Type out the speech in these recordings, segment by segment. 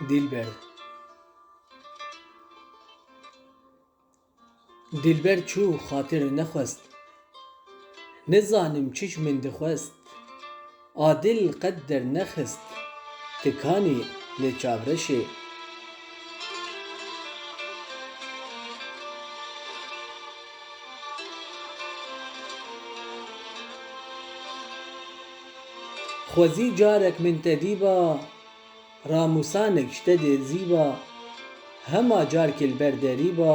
Dilber. Dilber çû xatir nexwest, nizanim çiş min dixwest. A dil qet dernexist, tikanî lê çavreşê. Xwezî carek min te dîba, ramûsanek ji te dê zîba. Hema carkê li ber derîba,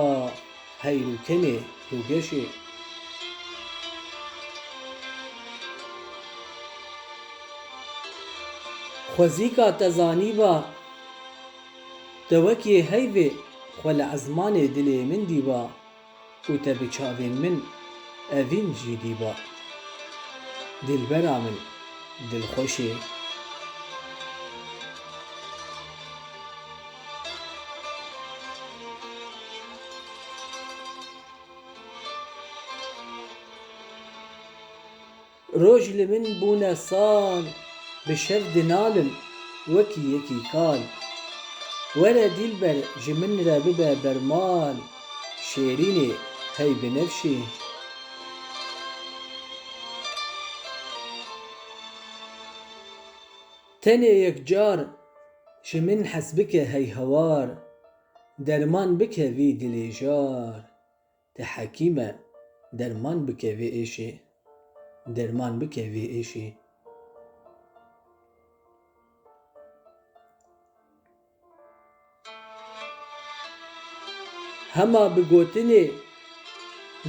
heyrûkenê rûgeşê. Xwezîka te zanîba, te wekî heyvê xwe li ezmanê dilê min dîba. Û te bi çavên min evîn jî dîba. Dilbera min dilxweşê. Roj li min bûne sal, bi şev dinalin wekî yekî kal. Were dilber ji min re bibe bermal, şêrînê hey binefşê. Tenê yekcar ji min hes bike hey hewar. Derman bike vî dilê jar, te hekîme derman bike vê êşê. Derman bike vê êşê. Hema bi gotinê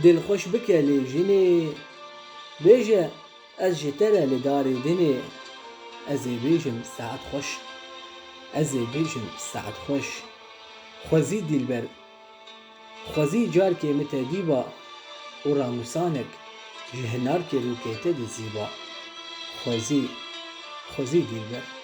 dilxweş bike lê jinê. Bêje ez ji te re li darê dinê. Ez ê bêjim saet xweş. Ez ê bêjim saet xweş. Xwezî dilber, xwezî carkê min te dîba. û ramûsanek ji hinarkê rûkê te de zîba. Xwezî dilber.